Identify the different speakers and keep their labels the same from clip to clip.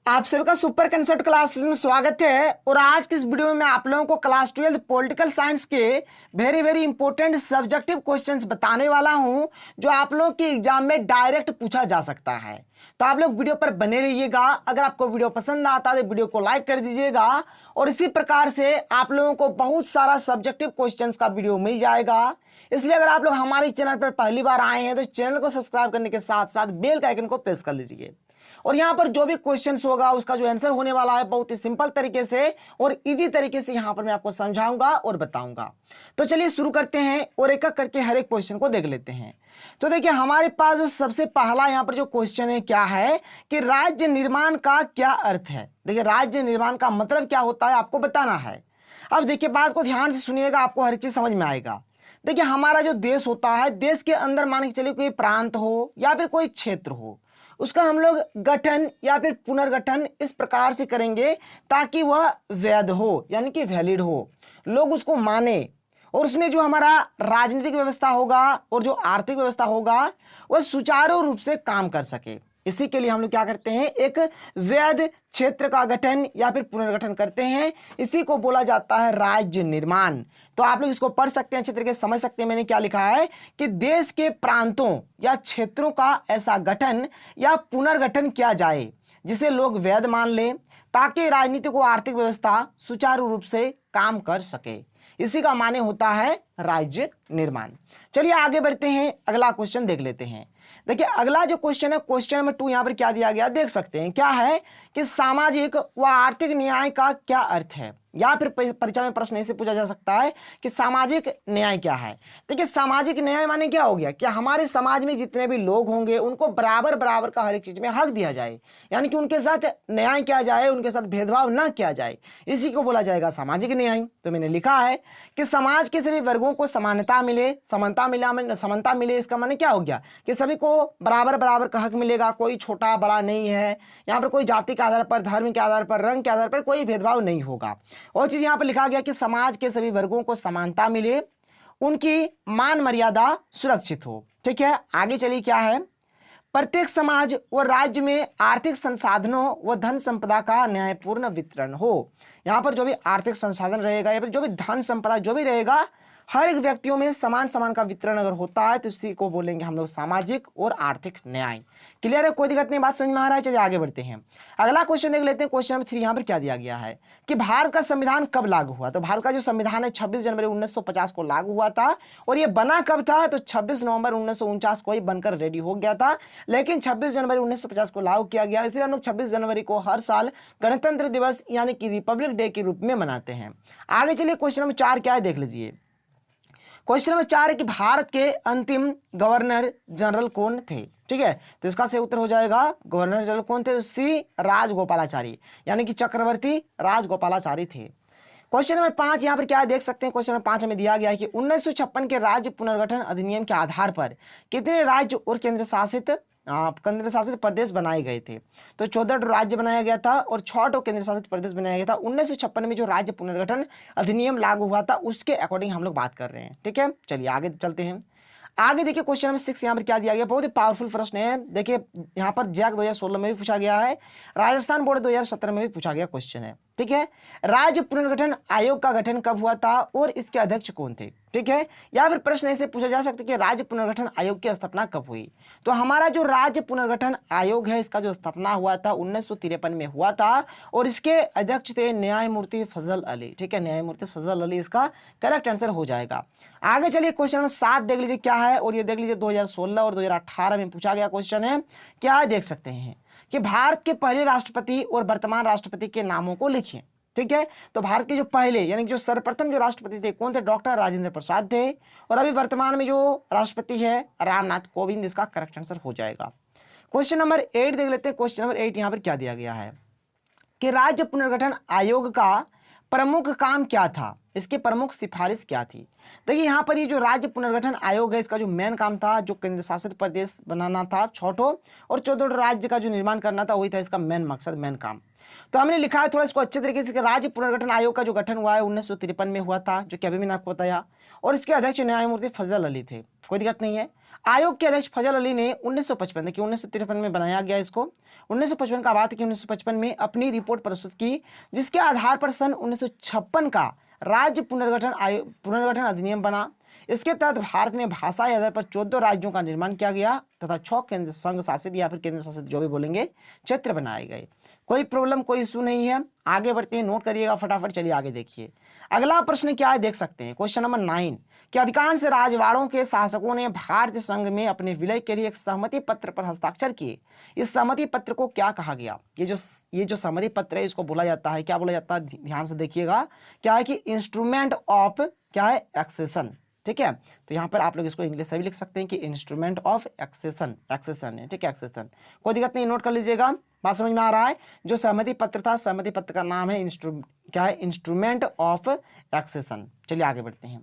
Speaker 1: आप सभी का सुपर कंसेप्ट क्लासेस में स्वागत है। और आज की इस वीडियो में मैं आप लोगों को क्लास 12 पॉलिटिकल साइंस के वेरी इंपॉर्टेंट सब्जेक्टिव क्वेश्चंस बताने वाला हूं, जो आप लोगों के एग्जाम में डायरेक्ट पूछा जा सकता है। तो आप लोग वीडियो पर बने रहिएगा। अगर आपको वीडियो पसंद आता है तो वीडियो को लाइक कर दीजिएगा। और इसी प्रकार से आप लोगों को बहुत सारा सब्जेक्टिव क्वेश्चंस का वीडियो मिल जाएगा। इसलिए अगर आप लोग हमारे चैनल पर पहली बार आए हैं तो चैनल को सब्सक्राइब करने के साथ साथ बेल का आइकन को प्रेस कर लीजिए। और यहाँ पर जो भी क्वेश्चंस होगा उसका जो आंसर होने वाला है बहुत ही सिंपल तरीके से और इजी तरीके से यहाँ पर मैं आपको समझाऊंगा और बताऊंगा। तो चलिए शुरू करते हैं और एक एक करके हर एक क्वेश्चन को देख लेते हैं। तो देखिए हमारे पास जो सबसे पहला यहाँ पर जो क्वेश्चन है क्या है कि राज्य निर्माण का क्या अर्थ है। देखिए राज्य निर्माण का मतलब क्या होता है आपको बताना है। अब देखिए बात को ध्यान से सुनिएगा, आपको हर चीज समझ में आएगा। देखिए हमारा जो देश होता है, देश के अंदर मान के चलिए कोई प्रांत हो या फिर कोई क्षेत्र हो, उसका हम लोग गठन या फिर पुनर्गठन इस प्रकार से करेंगे ताकि वह वैध हो, यानी कि वैलिड हो, लोग उसको माने। और उसमें जो हमारा राजनीतिक व्यवस्था होगा और जो आर्थिक व्यवस्था होगा वह सुचारू रूप से काम कर सके। इसी के लिए हम लोग क्या करते हैं, एक वैध क्षेत्र का गठन या फिर पुनर्गठन करते हैं। इसी को बोला जाता है राज्य निर्माण। तो आप लोग इसको पढ़ सकते हैं, अच्छे तरीके से समझ सकते हैं मैंने क्या लिखा है कि देश के प्रांतों या क्षेत्रों का ऐसा गठन या पुनर्गठन किया जाए जिसे लोग वैध मान लें, ताकि राजनीतिक और आर्थिक व्यवस्था सुचारू रूप से काम कर सके। इसी का माने होता है राज्य निर्माण। चलिए आगे बढ़ते हैं, अगला क्वेश्चन देख लेते हैं। देखिए अगला जो क्वेश्चन है, क्वेश्चन नंबर 2 यहाँ पर क्या दिया गया देख सकते हैं। क्या है कि सामाजिक व आर्थिक न्याय का क्या अर्थ है, या फिर परीक्षा में प्रश्न ऐसे पूछा जा सकता है कि सामाजिक न्याय क्या है। देखिए सामाजिक न्याय माने क्या हो गया, क्या हमारे समाज में जितने भी लोग होंगे उनको बराबर बराबर का हर एक चीज में हक दिया जाए, यानी कि उनके साथ न्याय किया जाए, उनके साथ भेदभाव न किया जाए। इसी को बोला जाएगा सामाजिक न्याय। तो मैंने लिखा है कि समाज के सभी वर्गों को समानता मिले, समानता मिले। इसका माने क्या हो गया कि सभी को बराबर बराबर का हक मिलेगा, कोई छोटा बड़ा नहीं है। यहाँ पर कोई जाति के आधार पर, धर्म के आधार पर, रंग के आधार पर कोई भेदभाव नहीं होगा। और चीज यहाँ पर लिखा गया कि समाज के सभी वर्गों को समानता मिले, उनकी मान मर्यादा सुरक्षित हो। ठीक है, आगे चलिए क्या है, प्रत्येक समाज व राज्य में आर्थिक संसाधनों व धन संपदा का न्यायपूर्ण वितरण हो। यहाँ पर जो भी आर्थिक संसाधन रहेगा या फिर जो भी धन संपदा जो भी रहेगा, हर एक व्यक्तियों में समान समान का वितरण अगर होता है तो इसी को बोलेंगे हम लोग सामाजिक और आर्थिक न्याय। क्लियर है, कोई दिक्कत नहीं, बात समझ में आ रहा है। चलिए आगे बढ़ते हैं, अगला क्वेश्चन देख लेते हैं। क्वेश्चन नंबर 3 यहाँ पर क्या दिया गया है कि भारत का संविधान कब लागू हुआ। तो भारत का जो संविधान है 26 जनवरी 1950 को लागू हुआ था। और ये बना कब था, तो 26 नवंबर 1949 को ही बनकर रेडी हो गया था, लेकिन 26 जनवरी 1950 को लागू किया गया। इसलिए हम लोग 26 जनवरी को हर साल गणतंत्र दिवस यानी कि रिपब्लिक डे के रूप में मनाते हैं। आगे चलिए क्वेश्चन नंबर 4 क्या है देख लीजिए। क्वेश्चन नंबर 4 है कि भारत के अंतिम गवर्नर जनरल कौन थे। ठीक है, तो इसका सही उत्तर हो जाएगा गवर्नर जनरल कौन थे, सी राजगोपालाचारी, यानी कि चक्रवर्ती राजगोपालाचारी थे। क्वेश्चन नंबर 5 यहाँ पर क्या है देख सकते हैं। क्वेश्चन नंबर 5 हमें दिया गया है कि 1956 के राज्य पुनर्गठन अधिनियम के आधार पर कितने राज्य और केंद्र शासित प्रदेश बनाए गए थे। तो 14 राज्य बनाया गया था और 6 केंद्र शासित प्रदेश बनाया गया था। 1956 में जो राज्य पुनर्गठन अधिनियम लागू हुआ था उसके अकॉर्डिंग हम लोग बात कर रहे हैं। ठीक है, चलिए आगे चलते हैं। आगे देखिए क्वेश्चन नंबर 6 यहाँ पर क्या दिया गया, बहुत ही पावरफुल प्रश्न है। देखिए यहाँ पर जैक 2016 में भी पूछा गया है, राजस्थान बोर्ड 2017 में भी पूछा गया क्वेश्चन है। ठीक है, राज्य पुनर्गठन आयोग का गठन कब हुआ था और इसके अध्यक्ष कौन थे। ठीक है, या फिर प्रश्न ऐसे पूछा जा सकता है कि राज्य पुनर्गठन आयोग की स्थापना कब हुई। तो हमारा जो राज्य पुनर्गठन आयोग है इसका जो स्थापना हुआ था 1953 में हुआ था और इसके अध्यक्ष थे न्यायमूर्ति फजल अली। ठीक है, न्यायमूर्ति फजल अली इसका करेक्ट आंसर हो जाएगा। आगे चलिए क्वेश्चन नंबर 7 देख लीजिए क्या है, और ये देख लीजिए 2016 और 2018 में पूछा गया क्वेश्चन है। क्या है देख सकते हैं कि भारत के पहले राष्ट्रपति और वर्तमान राष्ट्रपति के नामों को लिखिए। ठीक है, तो भारत के जो पहले यानी जो सर्वप्रथम जो राष्ट्रपति थे कौन थे, डॉक्टर राजेंद्र प्रसाद थे। और अभी वर्तमान में जो राष्ट्रपति है रामनाथ कोविंद, इसका करेक्ट आंसर हो जाएगा। क्वेश्चन नंबर 8 देख लेते हैं। क्वेश्चन नंबर 8 यहाँ पर क्या दिया गया है कि राज्य पुनर्गठन आयोग का प्रमुख काम क्या था। इसकी प्रमुख सिफारिश क्या थी। देखिए यहाँ पर ये जो राज्य पुनर्गठन आयोग है, इसका जो मेन काम था, जो केंद्र शासित प्रदेश बनाना था 6 और 14 राज्य का जो निर्माण करना था, वही था इसका मेन मकसद, मेन काम। तो हमने लिखा है थोड़ा इसको अच्छे तरीके से कि राज्य पुनर्गठन आयोग का जो गठन हुआ है 1953 में हुआ था, जो कि अभी मैंने आपको बताया, और इसके अध्यक्ष न्यायमूर्ति फजल अली थे। कोई दिक्कत नहीं है। आयोग के अध्यक्ष फजल अली ने 1955, देखिए 1953 में बनाया गया इसको, 1955 का बात है कि 1955 में अपनी रिपोर्ट प्रस्तुत की, जिसके आधार पर सन 1956 का राज्य पुनर्गठन अधिनियम बना। इसके तहत भारत में भाषा के आधार पर 14 राज्यों का निर्माण किया गया तथा 6 केंद्र संघ शासित या फिर केंद्र शासित जो भी बोलेंगे क्षेत्र बनाए गए। कोई प्रॉब्लम, कोई इशू नहीं है। आगे बढ़ते हैं, नोट करिएगा फटाफट। चलिए आगे देखिए, अगला प्रश्न क्या है देख सकते हैं। क्वेश्चन नंबर 9 कि अधिकांश राजवाड़ों के शासकों ने भारतीय संघ में अपने विलय के लिए एक सहमति पत्र पर हस्ताक्षर किए। इस सहमति पत्र को क्या कहा गया? ये जो सहमति पत्र है, इसको बोला जाता है, क्या बोला जाता है, ध्यान से देखिएगा, क्या है कि इंस्ट्रूमेंट ऑफ क्या है, एक्सेशन। ठीक है, तो यहाँ पर आप लोग इसको इंग्लिश से भी लिख सकते हैं कि इंस्ट्रूमेंट ऑफ एक्सेशन है। ठीक है, एक्सेशन, कोई दिक्कत नहीं, नोट कर लीजिएगा। बात समझ में आ रहा है? जो सहमति पत्र था, सहमति पत्र का नाम है इंस्ट्रूमेंट ऑफ एक्सेशन। चलिए आगे बढ़ते हैं।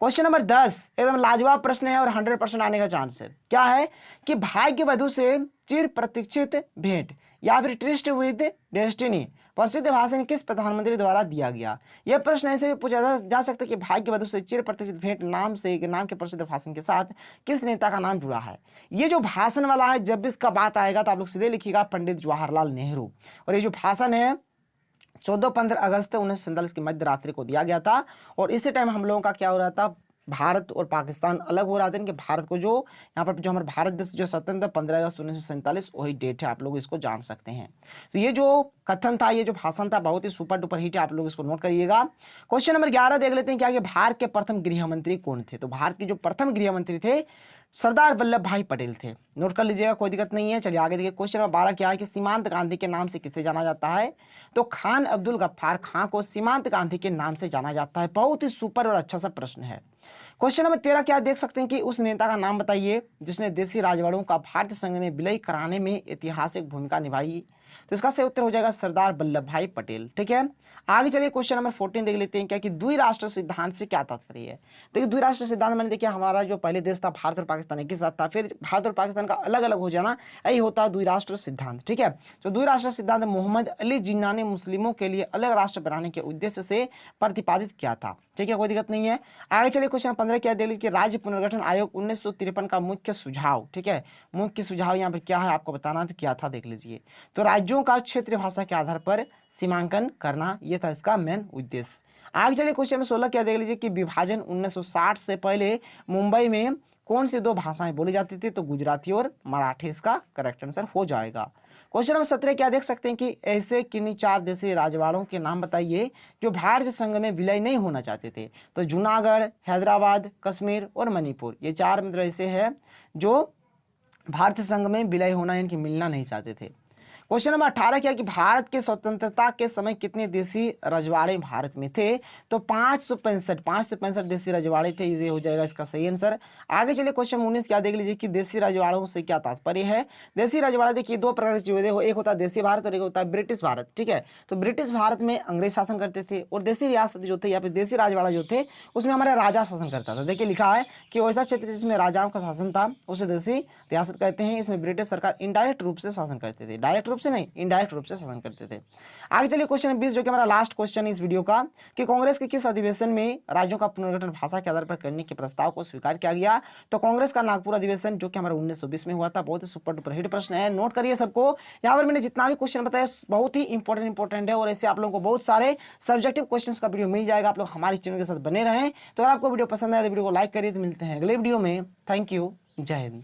Speaker 1: क्वेश्चन नंबर 10 एकदम लाजवाब प्रश्न है और 100% आने का चांस है। क्या है कि भाग्य वधु से चिर प्रतीक्षित भेंट या फिर ट्रिस्ट विद डेस्टिनी प्रसिद्ध भाषण किस प्रधानमंत्री द्वारा दिया गया? यह प्रश्न ऐसे भी पूछा जा सकता है कि भाग्य वधु से चिर प्रतीक्षित भेंट नाम के प्रसिद्ध भाषण के साथ किस नेता का नाम जुड़ा है? ये जो भाषण वाला है, जब भी इसका बात आएगा तो आप लोग सीधे लिखिएगा पंडित जवाहरलाल नेहरू। और ये जो भाषण है 14-15 अगस्त 1947 की मध्य रात्रि को दिया गया था। और इसी टाइम हम लोगों का क्या हो रहा था, भारत और पाकिस्तान अलग हो रहा था। कि भारत को जो यहाँ पर जो हमारा भारत देश जो स्वतंत्र 15 अगस्त 1947 वही डेट है, आप लोग इसको जान सकते हैं। तो ये जो कथन था, ये जो भाषण था, बहुत ही सुपर डुपर हिट है, आप लोग इसको नोट करिएगा। क्वेश्चन नंबर 11 देख लेते हैं। क्या कि भारत के प्रथम गृह मंत्री कौन थे? तो भारत के जो प्रथम गृह मंत्री थे सरदार वल्लभ भाई पटेल थे। नोट कर लीजिएगा, कोई दिक्कत नहीं है। चलिए आगे देखिए। क्वेश्चन नंबर 12 क्या है कि सीमांत गांधी के नाम से किसे जाना जाता है? तो खान अब्दुल गफ्फार खां को सीमांत गांधी के नाम से जाना जाता है। बहुत ही सुपर और अच्छा सा प्रश्न है। क्वेश्चन नंबर 13 क्या देख सकते हैं कि उस नेता का नाम बताइए जिसने देशी राजवाड़ों का भारतीय संघ में विलय कराने में ऐतिहासिक भूमिका निभाई। तो इसका सही उत्तर हो जाएगा सरदार वल्लभ भाई पटेल। ठीक है, आगे चलिए क्वेश्चन नंबर 14 देख लेते हैं। क्या कि द्विराष्ट्र सिद्धांत से क्या तात्पर्य है? देखिए द्विराष्ट्र सिद्धांत मैंने देखिए हमारा जो पहले देश था भारत और पाकिस्तान एक ही साथ था, फिर भारत और पाकिस्तान का अलग अलग हो जाना, यही होता है द्विराष्ट्र सिद्धांत। ठीक है, तो द्विराष्ट्र सिद्धांत मोहम्मद अली जिन्ना ने मुस्लिमों के लिए अलग राष्ट्र बनाने के उद्देश्य से प्रतिपादित किया था। ठीक है, कोई दिक्कत नहीं है। आगे चलिए क्वेश्चन 15 क्या देख लीजिए। राज्य पुनर्गठन आयोग 1953 का मुख्य सुझाव, ठीक है, मुख्य सुझाव यहाँ पर क्या है आपको बताना तो क्या था देख लीजिए। तो राज्यों का क्षेत्रीय भाषा के आधार पर सीमांकन करना, यह था इसका मेन उद्देश्य। आगे चलिए क्वेश्चन में 16 क्या देख लीजिए कि विभाजन 1960 से पहले मुंबई में कौन सी 2 भाषाएं बोली जाती थी? तो गुजराती और मराठी इसका करेक्ट आंसर हो जाएगा। क्वेश्चन नंबर 17 क्या देख सकते हैं कि ऐसे किन्हीं 4 देशी राजवाड़ों के नाम बताइए जो भारतीय संघ में विलय नहीं होना चाहते थे? तो जूनागढ़, हैदराबाद, कश्मीर और मणिपुर, ये 4 मतलब ऐसे हैं जो भारतीय संघ में विलय होना यानी कि मिलना नहीं चाहते थे। क्वेश्चन नंबर 18 क्या कि भारत के स्वतंत्रता के समय कितने देशी रजवाड़े भारत में थे? तो 565 देशी रजवाड़े थे। ये हो जाएगा इसका सही आंसर। आगे चलिए क्वेश्चन 19 क्या देख लीजिए कि देशी रजवाड़ों से क्या तात्पर्य है? देशी रजवाड़ा देखिए 2 प्रकार के हुए, एक होता है देशी भारत और एक होता है ब्रिटिश भारत। ठीक है, तो ब्रिटिश भारत में अंग्रेज शासन करते थे और देशी रियासत जो थे या फिर देशी राजवाड़ा जो थे उसमें हमारा राजा शासन करता था। देखिए लिखा है कि वैसा क्षेत्र जिसमें राजाओं का शासन था उसे देशी रियासत कहते हैं। इसमें ब्रिटिश सरकार इनडायरेक्ट रूप से शासन करते थे, डायरेक्ट से नहीं, इनडायरेक्ट रूप से शासन करते थे। आगे चलिए क्वेश्चन 20 जो कि हमारा लास्ट क्वेश्चन है इस वीडियो का, कि कांग्रेस के किस अधिवेशन में राज्यों का पुनर्गठन भाषा के आधार पर करने के प्रस्ताव को स्वीकार किया गया? तो कांग्रेस का नागपुर अधिवेशन जो कि हमारा 1920 में हुआ था। बहुत ही सुपर डुपर हिट प्रश्न है, नोट करिए सबको। यहाँ पर मैंने जितना भी क्वेश्चन बताया बहुत ही इंपॉर्टेंट है और ऐसे आप लोगों को बहुत सारे सब्जेक्टिव क्वेश्चन का वीडियो मिल जाएगा। आप लोग हमारे चैनल के साथ बने रहें। तो अगर आपको वीडियो पसंद आए तो वीडियो को लाइक करिए। तो मिलते हैं अगले वीडियो में। थैंक यू, जय हिंद।